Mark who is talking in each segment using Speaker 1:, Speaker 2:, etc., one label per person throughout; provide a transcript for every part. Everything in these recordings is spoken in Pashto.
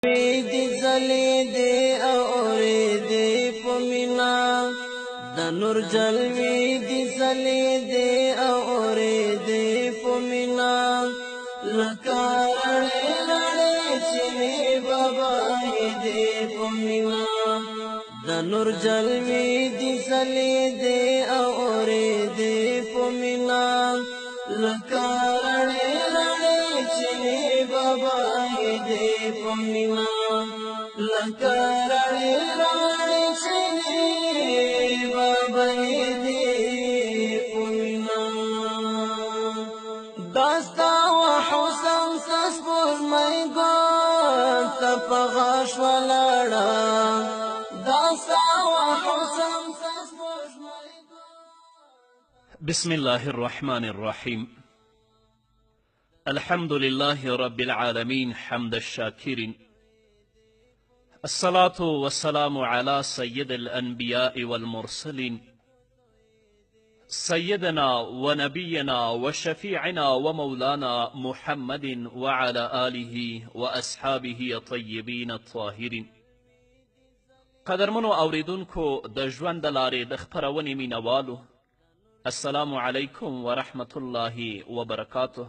Speaker 1: دی زلی دی اوری دی پمینا د نور جلوی دی زلی دی اوری دی پمینا لکارړې لړې چینی بابای دی پمینا د نور جلوی دی زلی دی اوری دی پمینا لکارړې لړې چینی بابای دی پمینا لکارړې لړې چینی بابای دی پمینا داستا و حسن سسپوز مای ګان ته په غاښ ولاړه داستا و حسن سسپوز مای ګان.
Speaker 2: بسم الله الرحمن الرحيم. الحمد لله رب العالمين حمد الشاكرين. الصلاة والسلام على سيد الأنبياء والمرسلين سيدنا ونبينا وشفيعنا ومولانا محمد وعلى آله وأصحابه الطيبين الطاهرين. قدرمنو اوریدونکو د ژوند د لارې د خپرونې مینوالو، السلام علیکم ورحمة الله وبرکاته.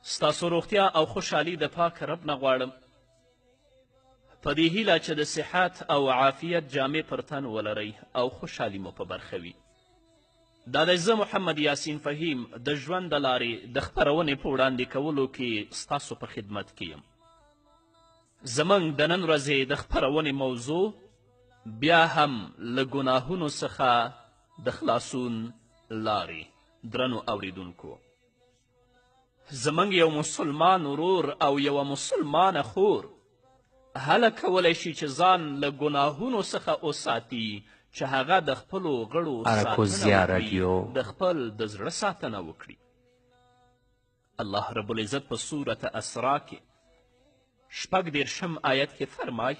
Speaker 2: ستاسو روغتیا او خوشحالي د پاک رب نه غواړم، په دې هیله چې د صحت او عافیت جامې پر تن ولرئ او خوشحالي مو په برخه وي. دا دی زه محمد یاسین فهیم د ژوند د لارې د خپرونې په وړاندې کولو کې ستاسو په خدمت کې یم. زموږ د نن ورځې د خپرونې موضوع بیا هم له ګناهونو څخه د خلاصون لارې. درنو اوریدونکو، زموږ یو مسلمان ورور او یوه مسلمانه خور هله کولی شي چې ځان له ګناهونو څخه وساتي چې هغه د خپلو غړو ساتنه وکړي، د خپل د زړه ساتنه وکړي. الله رب العزت په سورة اسراء کې 26 آیت کې فرمای: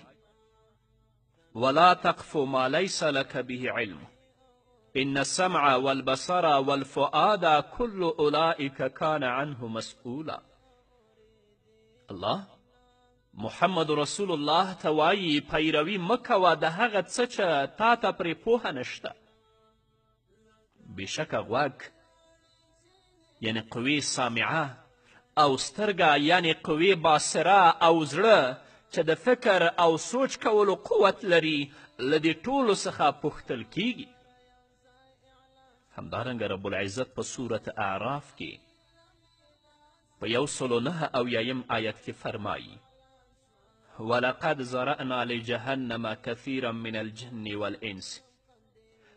Speaker 2: ولا تقف ما ليس لك به علم إن السمع والبصر والفؤاد كل أولئك كان عنه مسؤولا. الله محمد رسول الله ته وایي پیروي مه کوه د هغه څه چې تا ته پرې پوهه نشته. بېشکه غوږ یعنې قوې سامعه او سترګه یعنې قوې باصره او زړه چې د فکر او سوچ کولو قوت لري له دې ټولو څخه پوښتل کیږي. همدارنګه رب العزت په سورة اعراف کې په 109 آیت کې فرمایي: ولقد زرأنا لجهنم كثيرا من الجن والإنس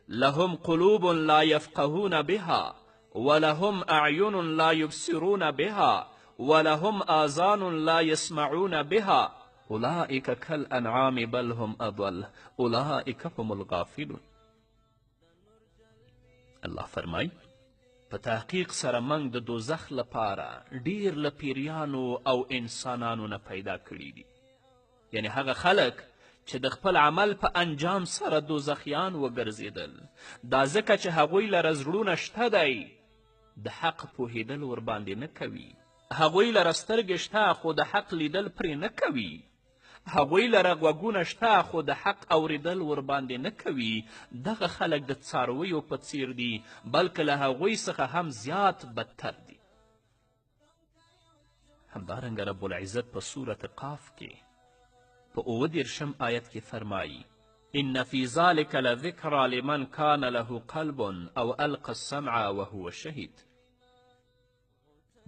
Speaker 2: لهم قلوب لا يفقهون بها ولهم أعين لا يبصرون بها ولهم آذان لا يسمعون بها أولئك كالأنعام بل هم أضل أولئك هم الغافلون. الله فرمای په تحقیق سره موږ د دوزخ لپاره ډیر له پیریانو او انسانانو نه پیدا کړي دي، یعنی هغه خلک چې د خپل عمل په انجام سره دوزخیان وګرځېدل. دا ځکه چې هغوی لره زړونه شته دی، د حق پوهېدل ورباندې نه کوي. هغوی لره سترګې شته خو د حق لیدل پرې نه کوي. هغوی لره غوږونه شته خو د حق اوریدل ورباندې نه کوي. دغه خلک د څارویو په څیر دي، بلکې له هغوی څخه هم زیات بدتر دي. همدارنګه رب العزت په سورة قاف کې په 29 آیت کې فرمایي: ان فی ذلک لذکرى لمن کان له قلب او القى السمع وهو شهید.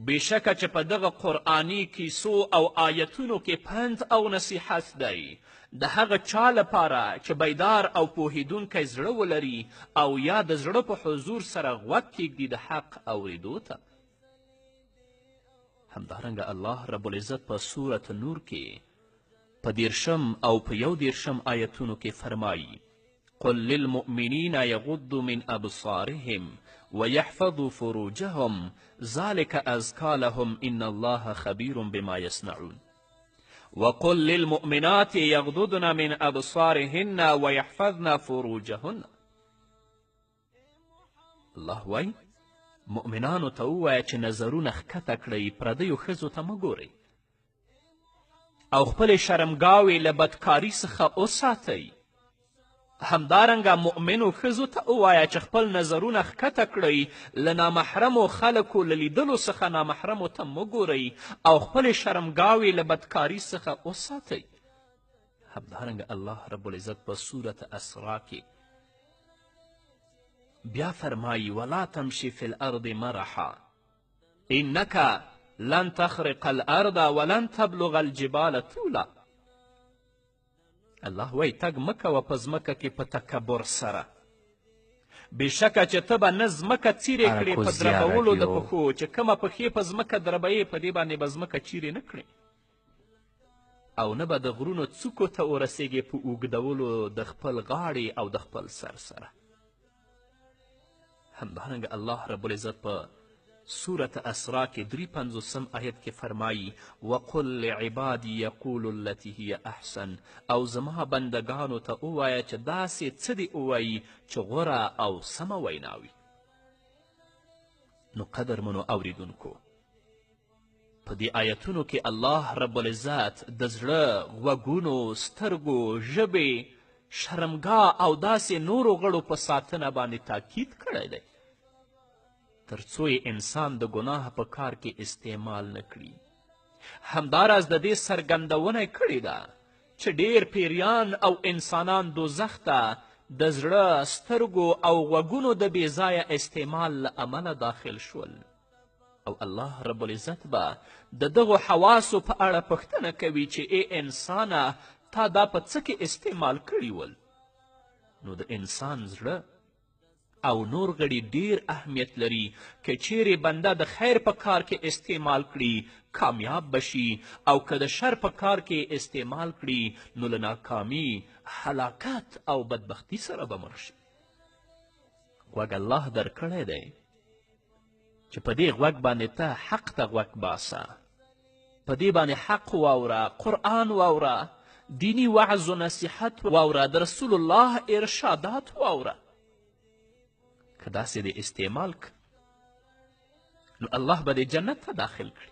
Speaker 2: بېشکه چې په دغه قرآني کیسو او آیتونو کې پند او نصیحت دی د هغه چا لپاره چې بیدار او پوهیدونکی زړه ولري او یا د زړه په حضور سره غوږ کیږدي د حق اوریدو ته. همدارنګه الله رب العزت په سورة نور کې په 30 او په 31 آیتونو کې فرمایي: قل للمؤمنین یغضوا من ابصارهم ويحفظوا فروجهم ذلك أزكى لهم إن الله خبير بما يصنعون وقل للمؤمنات يغضضن من أبصارهن ويحفظن فروجهن. الله وای مؤمنانو ته ووایه چې نظرونه ښکته کړئ، پردیو ښځو ته مه ګورئ. او خپلې شرمګاوې له بدکاري څخه وساتئ. همدارنګه مؤمنو ښځو ته ووایه چې خپل نظرونه ښکته کړئ، له نامحرمو خلکو له لیدلو څخه نامحرمو ته مه ګورئ او خپلې شرمګاوې له بدکاري څخه وساتئ. همدارنګه الله رب العزت په صورت اسراء کې بیا فرمایي ولا تمشي فی الارض مرحا انک لن تخرق الارض ولن تبلغ الجبال طولا. الله وایي تګ مه کوه په ځمکه کې په تکبر سره، بېشکه چې ته به نه ځمکه څیرې کړې په دربولو د پښو، چې کومه پښې په ځمکه دربوې په دې باندې به ځمکه چیرې نه کړې، او نه به د غرونو څوکو ته ورسیږې په اوږدولو د خپل غاړې او د خپل سر سره. همدارنګه الله رب العزت په سورة اسراء کې 53 آیت کې فرمایي وقل لعبادي یقول التي هي احسن، او زما بندگانو ته ووایه چې داسې څه دې ووایي چې غوره او سمه وینا وي. نو قدرمنو اوریدونکو، په دې آیتونو کې الله رب العزت د زړه، غوږونو، سترګو، ژبې، شرمګاه او داسې نورو غړو په ساتنه باندې تاکید کړی دی تر څو یې انسان د ګناه په کار کې استعمال نه کړي. همداراز د دې څرګندونه کړې ده چې ډیر پیریان او انسانان دوزخ ته د زړه، سترګو او غوږونو د بېځایه استعمال له امله داخل شول، او الله رب العزت به د دغو حواسو په اړه پوښتنه کوي چې ای انسانه تا دا په څه کې استعمال کړي ول؟ نو د انسان زړه او نور غړي ډیر اهمیت لري. که چیرې بنده د خیر په کار کې استعمال کړي کامیاب بشي، او که د شر په کار کې استعمال کړي نو له ناکامي، هلاکت او بدبختي سره به مخ شي. غوږ الله درکړی دی چې په دې غوږ باندې ته حق ته غوږ باسه، په دې باندې حق واوره، قرآن واوره، دینی وعظ و نصیحت واوره، د رسول الله ارشادات واوره. که داسې دې استعمال که نو الله به دې جنت ته داخل کړي،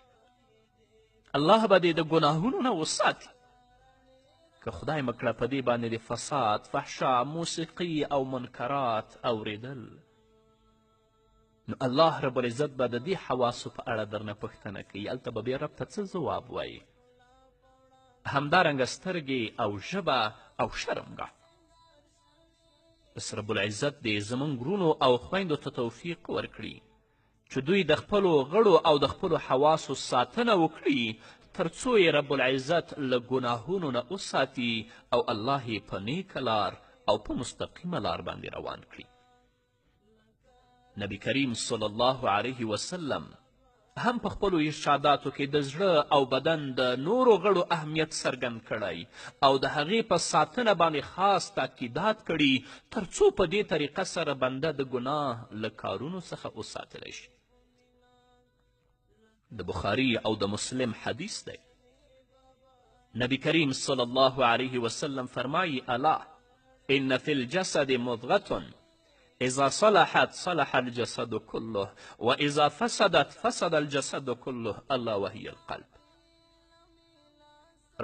Speaker 2: الله به دې د ګناهونو نه وساتي. که خدای مکړه په دې باندې د فساد، فحشا، موسیقي او منکرات اوریدل، نو الله رب العزت به د دې حواسو په اړه درنه پوښتنه کوي. هلته به بیا رب ته څه ځواب وایي؟ همدارنګه سترګې او ژبه او شرمګاه. بس رب العزت دې زموږ ورونو او خویندو ته توفیق ورکړي چې دوی د خپلو غړو او د خپلو حواسو ساتنه وکړي تر څو یې رب العزت له ګناهونو نه وساتي او الله یې په نیکه لار او په مستقیمه لار باندې روان کړي. نبی کریم صلی الله علیه وسلم هم په خپلو ارشاداتو کې د زړه او بدن د نورو غړو اهمیت څرګند کړی او د هغې په ساتنه باندې خاص تاکیدات کړي تر څو په دې طریقه سره بنده د ګناه له کارونو څخه وساتلی شي. د بخاري او د مسلم حدیث دی. نبی کریم صلی الله علیه وسلم فرمایي الا ان فی الجسد مضغة اذا صلحت صلح الجسد كله واذا فسدت فسد الجسد كله الا وهي القلب.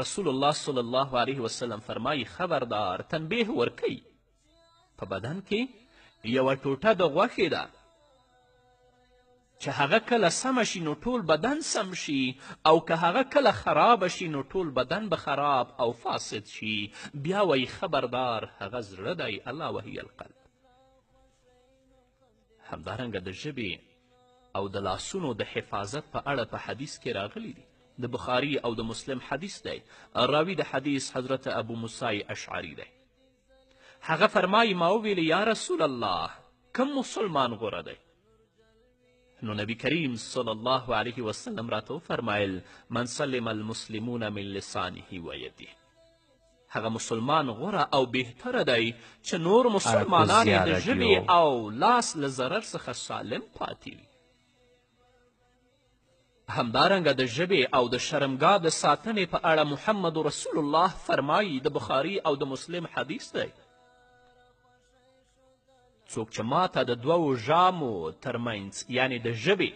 Speaker 2: رسول الله صلی الله علیه وسلم فرمایي خبردار، تنبیه ورکوي، په بدن کې یوه ټوټه د غوښې ده چې هغه کله سمه شي نو ټول بدن سم شي، او که هغه کله خرابه شي نو ټول بدن به خراب او فاسد شي. بیا وایي خبردار هغه زړه دی، الله وهي القلب. همدارنګه د ژبې او د لاسونو د حفاظت په اړه په حدیث کې راغلی دی. د بخاري او د مسلم حدیث دی. راوي د حدیث حضرت ابو موسی اشعری دی. هغه فرمایي ما وویل یا رسول الله کم مسلمان غوره دی؟ نو نبی کریم صلی الله علیه وسلم راته وفرمایل من سلم المسلمون من لسانه و یده. هغه مسلمان غوره او بهتره دی چې نور مسلمانان یې د ژبې او لاس له ضرر څخه سالم پاتې وي. همدارنګه د ژبې او د شرمګاه د ساتنې په اړه محمد رسول الله فرمایي، د بخاري او د مسلم حدیث دی، څوک چې ماته د دوو ژامو ترمنځ یعنی د ژبې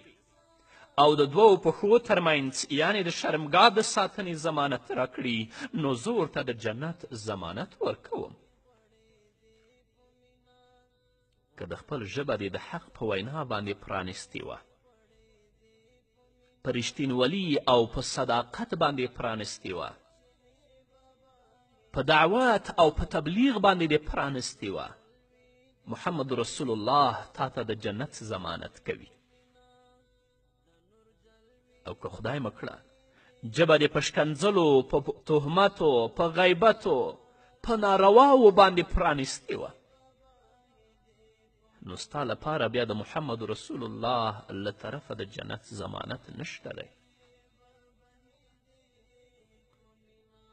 Speaker 2: او د دوو پښو ترمنځ یعنې د شرمګاه د ساتنې ضمانت راکړي نو زه ورته د جنت ضمانت ورکوم. که د خپل ژبه دې د حق په وینا باندې پرانستې وه، په رښتینولي او په صداقت باندې پرانستې وه، په دعوت او په تبلیغ باندې دې پرانستې وه، محمد رسول الله تا ته د جنت ضمانت کوي. او که خدای مه کړه ژبه دې په شکنځلو، په تهمتو، په غیبتو، په نارواو باندې پرانستې وه، نو ستا لپاره بیا د محمد رسول الله له طرفه د جنت ضمانت نشته دی.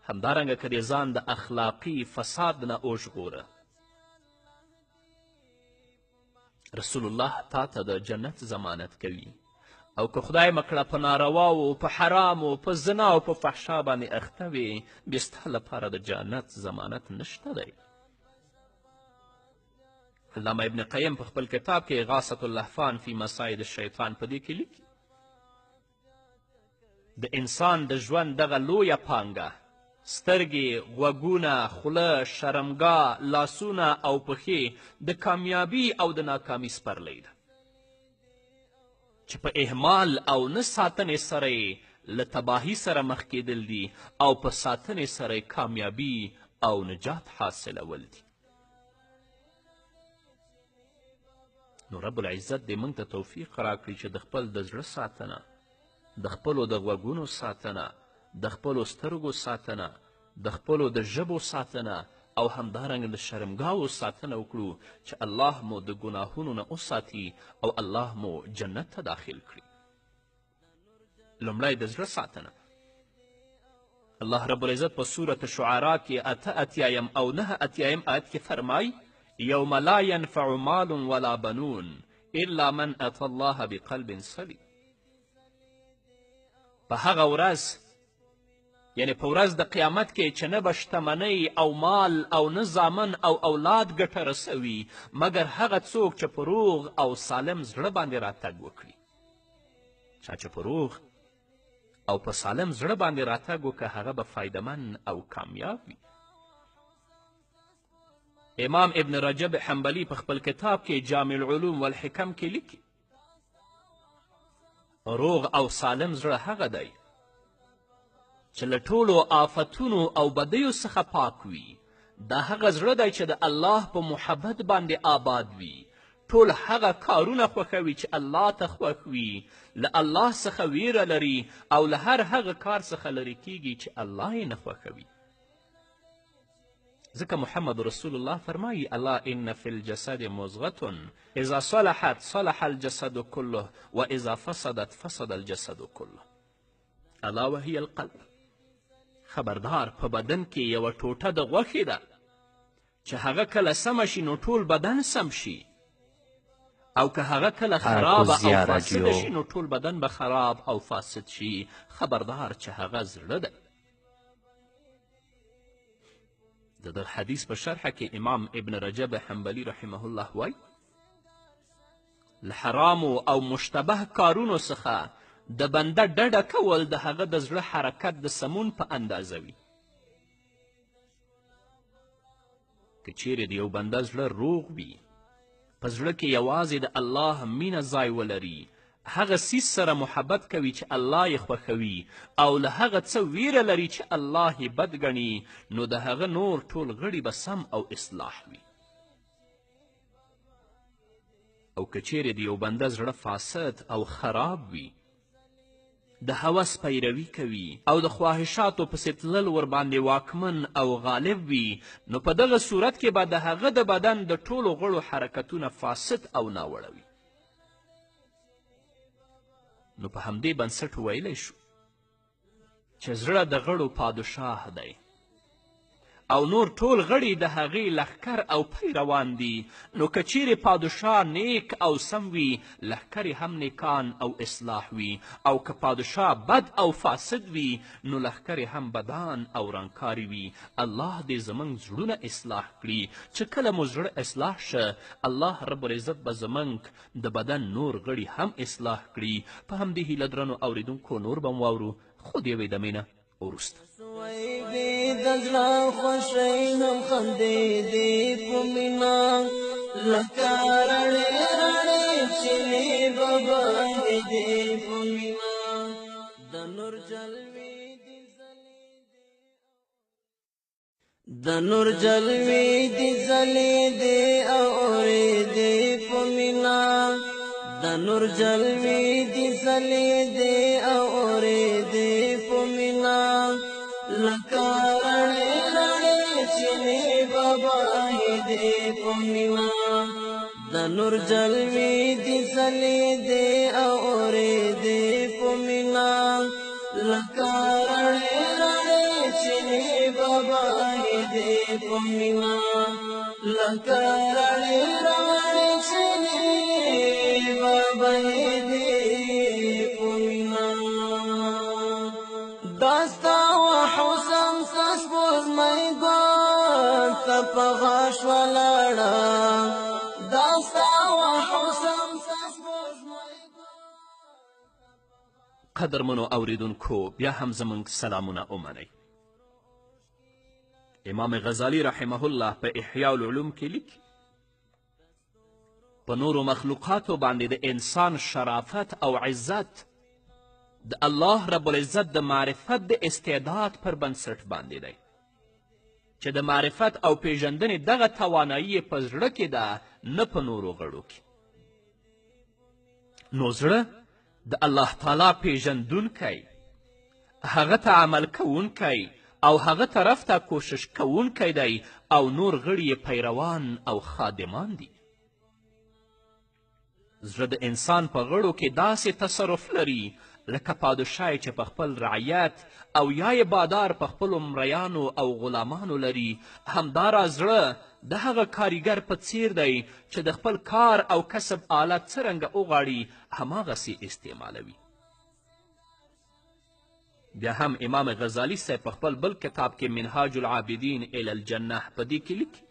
Speaker 2: همدارنګه که دې ځان د اخلاقي فساد نه وژغوره، رسول الله تا ته د جنت ضمانت کوي. او که خدای مه کړه په نارواو، په حرامو، په زنا او په فحشا باندې اخته وې، بیا ستا لپاره د جنت ضمانت نشته دی. علامه ابن قیم په خپل کتاب کې غاصة اللهفان فی مصاید الشیطان په دې کې لیکي د انسان د ژوند دغه لویه پانګه سترګې، غوږونه، خوله، شرمګاه، لاسونه او پښې د کامیابي او د ناکامي سپرلی ده چې په اهمال او نه ساتنې سره یې له تباهي سره مخ کېدل دي او په ساتنې سره یې کامیابي او نجات حاصلول دي. نو رب العزت دې موږ ته توفیق راکړي چې د خپل د زړه ساتنه، د خپلو د غوږونو ساتنه، د خپلو سترګو ساتنه، د خپلو د ژبو ساتنه او همدارنګه د شرمګاهو ساتنه وکړو چې الله مو د ګناهونو نه وساتي او الله مو جنت ته داخل کړي. لومړی د زړه ساتنه. الله رب العزت په سورة شعراء کې 88 او 89 آیت کې فرمایي یوم لا ینفع مال ولا بنون الا من اتى الله بقلب سلیم. په هغه ورځ یعنی په ورځ د قیامت کې چې نه به شتمنۍ او مال او نه زامن او اولاد ګټه رسوي مګر هغه څوک چې په روغ او سالم زړه باندې راتګ وکړي. چا چې په روغ او په سالم زړه باندې راتګ وکړه هغه به فایدهمن او کامیاب وي. امام ابن رجب حنبلی په خپل کتاب کې جامع العلوم والحکم کې لیکي روغ او سالم زړه هغه دی چې له ټولو آفتونو او بدیو څخه پاک وي. دا هغه زړه دی چې د الله په محبت باندې آباد وي. ټول هغه کارونه خوښوي چې الله ته خوښ وي، له الله څخه ویره لري او له هر هغه کار څخه لرې کیږي چې الله یې نه خوښوي. ځکه محمد رسول الله فرمایي الله ان فی الجسد مضغة اذا صلحت صلح الجسد كله و اذا فسدت فسد الجسد كله الا وهي القلب. خبردار په بدن کې یوه ټوټه د غوښې ده چې هغه کله سمه شي نو ټول بدن سم شي او که هغه کله خرابه او فاسده شي نو ټول بدن به خراب او فاسد شي. خبردار چې هغه زړه ده. د دغه حدیث په شرحه کې امام ابن رجب حنبلی رحمه الله وایي له حرامو او مشتبه کارونو څخه د بنده ډډه کول د هغه د زړه حرکت د سمون په اندازه وي. که چیرې د یو بنده زړه روغ وي، په زړه کې یوازې د الله مینه ځای ولري، هغه څیز سره محبت کوي چې الله یې خوښوي او له هغه څه ویره لري چې الله یې بد ګڼي، نو د هغه نور ټول غړي به سم او اصلاح وي. او که چیرې د یو بنده زړه فاسد او خراب وي، د هوس پیروي کوي او د خواهشاتو پسې تلل ورباندې واکمن او غالب وي، نو په دغه صورت کې به د هغه د بدن د ټولو غړو حرکتونه فاسد او ناوړه وي. نو په همدې بنسټ ویلی شو چې زړه د غړو پادشاه دی او نور ټول غړي د هغې لښکر او پیروان دي. نو که چیرې پادشاه نیک او سم وي لښکر هم نیکان او اصلاح وي، او که پادشاه بد او فاسد وي نو لښکر هم بدان او رنګکاري وي. الله دې زموږ زړونه اصلاح کړي چې کله مو زړه اصلاح شه الله رب العزت به زموږ د بدن نور غړي هم اصلاح کړي. په همدې هیله درنو اوریدونکو نور به م واورو خو د یوې دمې نه وروسته.
Speaker 1: سوی دی د زړه خوښۍ هم خندېدې په مینه لکه رڼې رڼې چینې به بهېدې په مینه د نور جلوې دې د نور جلوې دې ځلېدې او اورېدې په مینه د نور جلوې دې ځلېدې او اورېدې په مینه لکه رڼې رڼې چینې به بهېدې په مینه د نور جلوې دې ځلېدې او اورېدې په مینه لکه رڼې رڼې چینې به بهېدې په مینه لکه رڼې رڼې چینې به بهېدې په مینه دا ستا وحسن ستا سپوږمۍ ګل ته په غاښ ولاړه دا ستا وحسن ستا سپوږمۍ
Speaker 2: قدرمنو اوریدونکو بیا هم زموږ سلامونه ومنئ. امام غزالی رحمه الله په احیاء العلوم کې لیکي په نورو مخلوقاتو باندې د انسان شرافت او عزت د الله رب العزت د معرفت د استعداد پر بنسټ باندې دی چې د معرفت او پیژندنې دغه توانایي په زړه کې ده نه په نورو غړو کې. نو زړه د الله تعالی پیژندونکی، هغه ته عمل کوونکی او هغه طرف ته کوشش کوونکی دی او نور غړي یې پیروان او خادمان دي. زړه د انسان په غړو کې داسې تصرف لري لکه پادشاهی چې په خپل رعیت او یا یې بادار په خپلو مریانو او غلامانو لري. همداراز زړه د هغه کاریګر په څیر دی چې د خپل کار او کسب آلت څرنګه وغواړي هماغسې استعمالوي. بیا هم امام غزالی صاحب په خپل بل کتاب کې منهاج العابدین الی الجنه په دې کې لیکي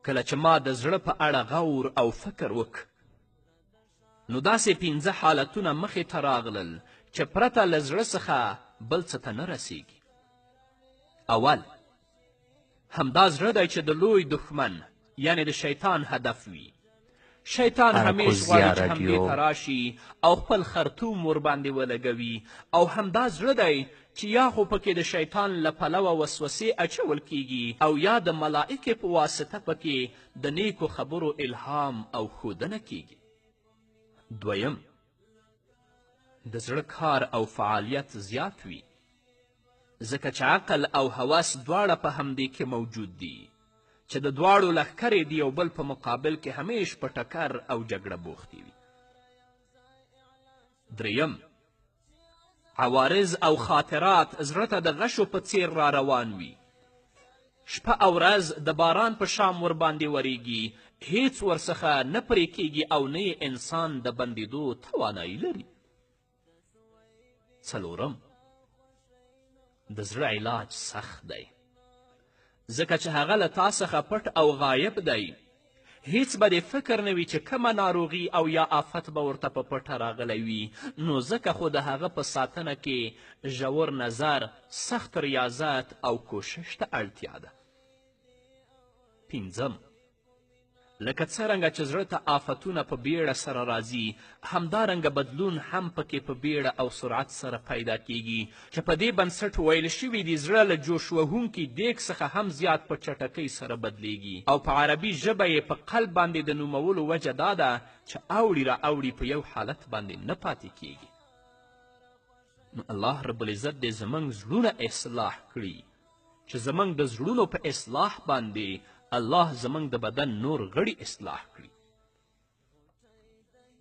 Speaker 2: کله چې ما د زړه په اړه غور او فکر وک نو داسې 15 حالتونه مخې ته راغلل چې پرته له زړه څخه بل څه ته نه رسیږي. اول همدا زړه دی چې د لوی دښمن یعنی د شیطان هدف وي. شیطان همیش غواړي چې حملې ته راشي او خپل خرطوم ورباندې ولګوي او همدا زړه دی چې یا خو پکې د شیطان له پلوه وسوسې اچول کیږي او یا د ملائکې په واسطه پکې د نیکو خبرو الهام او ښودنه کیږي. دویم د زړه کار او فعالیت زیات وي ځکه چې عقل او هوس دواړه په همدې کې موجود دي چې د دواړو لښکرې د یو بل په مقابل کې همیش په ټکر او جګړه بوختې وي. دریم عوارض او خاطرات زړه ته د غشو په څیر را روان وي. شپه او ورځ د باران په شام ورباندې وریږي، هیڅ ورڅخه نه پرې کیږي او نه یې انسان د بندېدو توانایي لري. څلورم د زړه علاج سخت دی ځکه چې هغه له تا څخه پټ او غایب دی. هیڅ به دې فکر نه وي چې کومه ناروغي او یا آفت به ورته په پټه راغلی وي، نو ځکه خو د هغه په ساتنه کې ژور نظر، سخت ریاضت او کوشش ته اړتیا ده. پنځم لکه څرنګه چې زړه ته آفتونه په بیړه سره راځي همدارنګه بدلون هم پکې په بیړه او سرعت سره پیدا کیږي چې په دې بنسټ ویل شوي دي زړه له جوش وهونکي دیګ څخه هم زیات په چټکۍ سره بدلیږي او په عربي ژبه یې په قلب باندې د نومولو وجه دا ده چې اوړي را اوړي په یو حالت باندې نه پاتې کیږي. نو الله رب العزت دې زموږ زړونه اصلاح کړي چې زموږ د زړونو په اصلاح باندې الله زموږ د بدن نور غړي اصلاح کړي.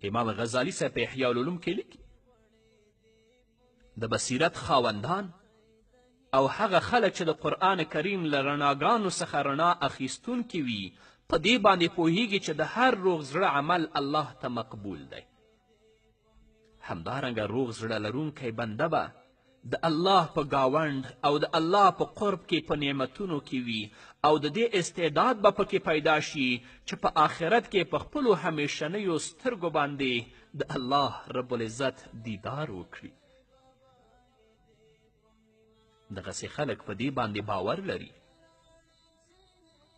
Speaker 2: امام غزالی صاحب په احیاء العلوم کې لیکي د بصیرت خاوندان او هغه خلک چې د قرآن کریم له رڼاګانو څخه رڼا اخیستونکي وي په دې باندې پوهیږي چې د هر روغ زړه عمل الله ته مقبول دی. همدارنګه روغ زړه لرونکی بنده به د الله په ګاونډ او د الله په قرب کې په نعمتونو کې وي او د دې استعداد به پکې پیدا شي چې په آخرت کې په خپلو همیشنیو سترګو باندې د الله رب العزت دیدار وکړي. دغسې خلک په دې باندې باور لري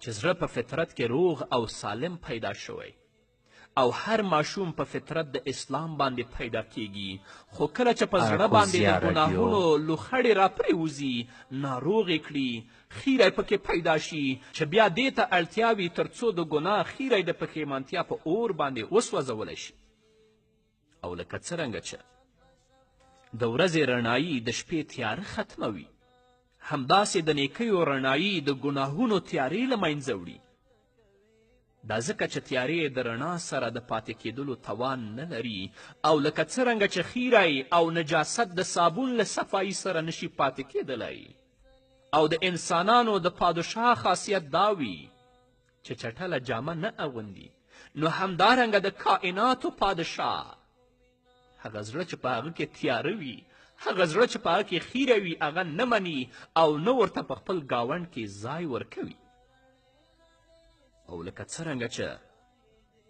Speaker 2: چې زړه په فطرت کې روغ او سالم پیدا شوی او هر ماشوم په فطرت د اسلام باندې پیدا کیږي، خو کله چې په زړه باندې د ګناهونو لوخړې راپرېوځي، ناروغې کړي، خیری پکې پیدا شي چې بیا دې ته اړتیا وي تر څو د ګناه خیری د پښیمانتیا په اور باندې وسوځولی شي. او لکه څرنګه چې د ورځې رڼایي د شپې تیاره ختموي، همداسې د نیکیو رڼایي د ګناهونو تیارې له منځه وړي. دا ځکه چې تیارې د رڼا سره د پاتې کېدلو توان نه لري او لکه څرنګه چې خیری او نجاست د صابون له صفایي سره نشي پاتې کېدلی او د انسانانو د پادشاه خاصیت دا وي چې چټله جامه نه اغوندي، نو همدارنګه د کائناتو پادشاه هغه زړه چې په هغه کې تیاره وي، هغه زړه چې په هغه کې خیره وي، هغه نه مني او نه ورته په خپل ګاونډ کې ځای ورکوي. او لکه څرنګه چې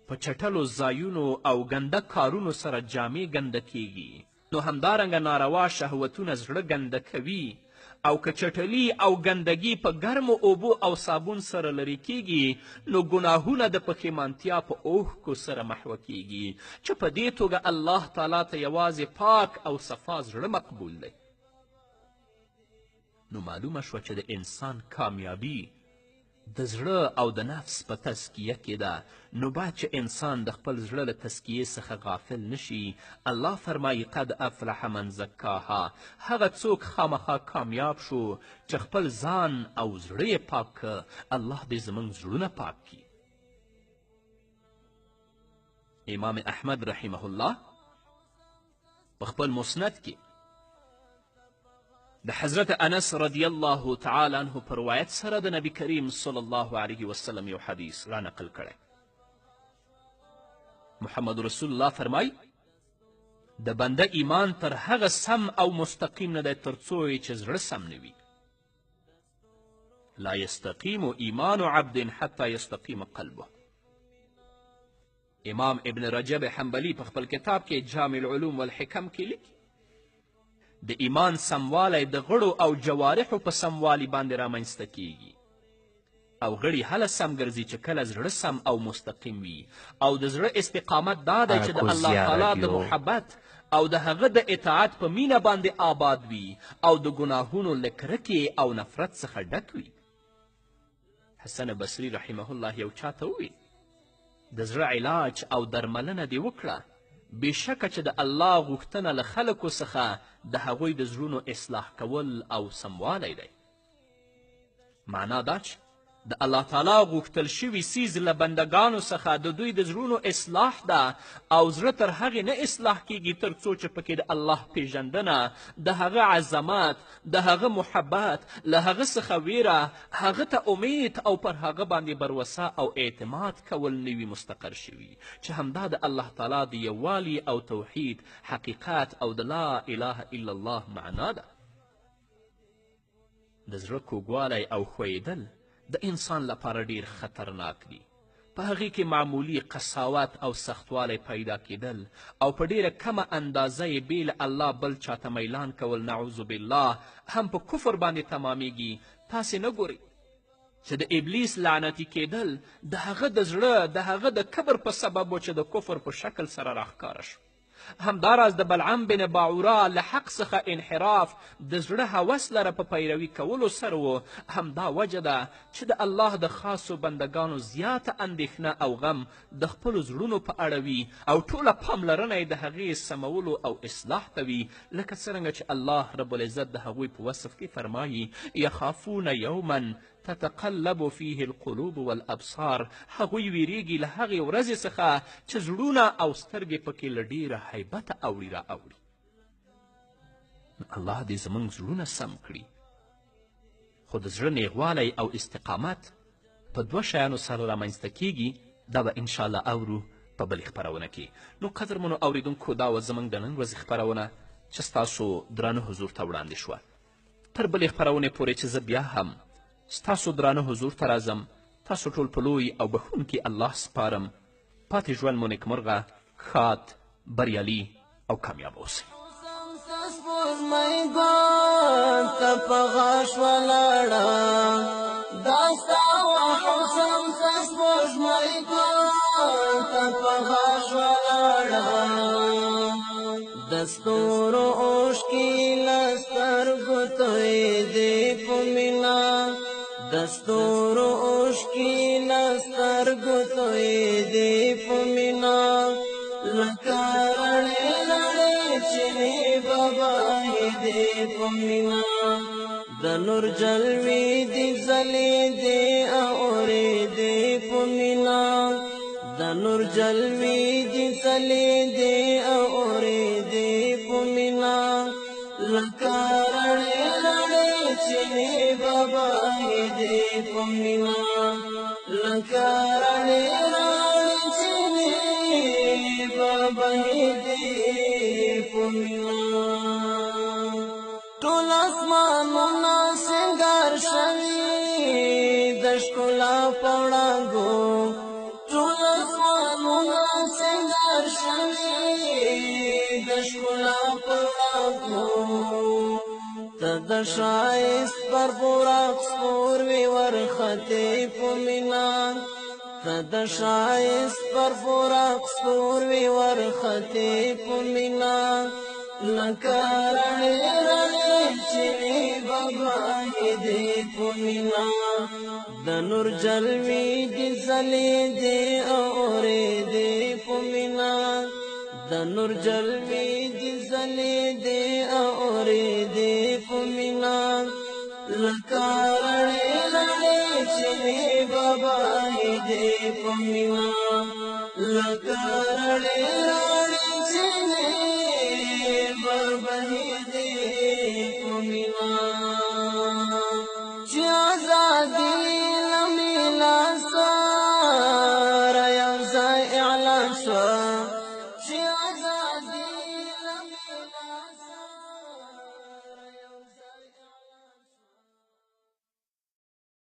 Speaker 2: په چټلو ځایونو او ګنده کارونو سره جامې ګنده کیږي، نو همدارنګه ناروا شهوتونه زړه ګنده کوي او که چټلي او ګندګي په ګرمو اوبو او صابون سره لرې کیږي، نو ګناهونه د پښیمانتیا په اوښکو سره محوه کیږي چې په دې توګه الله تعالی ته یوازې پاک او صفا زړه مقبول دی. نو معلومه شوه چې د انسان کامیابي د زړه او د نفس په تزکیه کې ده، نو باید چې انسان د خپل زړه له تزکیې څخه غافل نشي. الله فرمایي قد افلح من زکاها، هغه څوک خامخا کامیاب شو چې خپل ځان او زړه یې پاک که. الله دې زموږ زړونه پاک کړي. امام احمد رحمه الله په خپل مسند کې د حضرت انس رضی الله تعالی عنه په روایت سره د نبی کریم صلی الله علیه وسلم یو حدیث را نقل کړی. محمد رسول الله فرمای د بنده ایمان تر هغه سم او مستقیم نه دی تر څو چې زړه سم نه وي. لا یستقیم ایمان عبد حتی یستقیم قلبه. امام ابن رجب حنبلی په خپل کتاب کې جامع العلوم والحکم کې لیکي د ایمان سموالی د غړو او جوارحو په سموالي باندې رامنځته کیږي او غړي هله سم ګرځي چې کله زړه سم او مستقیم وي او د زړه استقامت دا دی چې د الله تعالی د محبت او د هغه د اطاعت په مینه باندې آباد وي او د ګناهونو له کرکې او نفرت څخه ډک وي. حسن بصري رحمه الله یو چاته وویل د زړه علاج او درملنه دې وکړه، بېشکه چې د الله غوښتنه له خلکو څخه د هغوی د زړونو اصلاح کول او سموالی دی. معنا دا چې د الله تعالی غوښتل شوي څیز له بندګانو څخه د دوی د زړونو اصلاح ده او زړه تر هغې نه اصلاح کیږي تر څو چې پکې د الله پیژندنه، د هغه عظمت، د هغه محبت، له هغه څخه ویره، هغه ته امید او پر هغه باندې بروسه او اعتماد کول نه وي مستقر شوي، چې همدا د الله تعالی د یووالي او توحید حقیقت او د لا اله الا الله معنا ده. د زړه کوږوالی او ښویېدل د انسان لپاره ډیر خطرناک دي. په هغې کې معمولي قساوت او سختوالی پیدا کېدل او په ډیره کمه اندازه یې بې له الله بل چاته میلان کول نعوذ بالله هم په کفر باندې تمامیږي. تاسې نه ګورئ چې د ابلیس لعنتي کېدل د هغه د زړه د هغه د کبر په سبب و چې د کفر په شکل سره راښکاره شو. همداراز د بلعم بن باعوره له حق څخه انحراف د زړه هوس لره په پیروي کولو سره و. همدا وجه ده چې د الله د خاصو بندگانو زیاته اندېښنه او غم د خپلو زړونو په اړه وي او ټوله پاملرنه یې د هغې سمولو او اصلاح ته وي، لکه څرنګه چې الله رب العزت د هغوی په وصف کې فرمایي یخافون یوما تتقلب فيه القلوب والابصار. هغوی ویریږي له هغې ورځې څخه چې زړونه او سترګې پکې له ډیره هیبته اوړي را اوړي. الله دې زموږ زړونه سم کړي خو د زړه نیغوالی او استقامت په دوه شیانو سره رامنځته کیږي. دا به انشاءالله اورو په بلې خپرونه کې. نو قدرمنو اوریدونکو، دا وه زموږ د نن ورځې خپرونه چې ستاسو درانه حضور ته وړاندې شوه. تر بلې خپرونې پورې چې زه بیا هم ستاسو درانه حضور ته راځم، تاسو ټول په لوی او بښونکي الله سپارم. پاتې ژوند مو نیکمرغه، ښاد، بریالي او کامیاب اوسئ.
Speaker 1: سپوږمۍ ګل ته په غاښ ولاړه، دا ستا وه حسن ته سپوږمۍ ګل ته په غاښ ولاړه، د ستورو اوښکې له سترګو تویېدې په مینه، د ستورو اوښکې له سترګو تویېدې په مینه، لکه رڼې رڼې چینې به بهېدې په مینه، د نور جلوې دې ځلېدې او اورېدې په مینه، د نور جلوې دې ځلېدې او اورېدې په مینه، لکه رڼې رڼې چینې به بهېدې په مینه، لکه رڼې رڼې چینې به بهېدې په مینه. ټول اسمانونه سینګار شوي د ښکلا په وړانګو، ټول اسمانونه سینګار شوي د ښکلا په وړانګو، ته د ښایست پر براق سپوروې ورختې په مینه، ته د ښایست پر براق سپوروې ورختې په مینه، لکه رڼې رڼې چینې به بهېدې په مینه، د نور جلوې دې ځلېدې او اورېدې په مینه، د نور جلوې دې ځلېدې او اورېدې په مینه، لکه رڼې رڼې چینې به بهېدې په مینه، لکه رڼې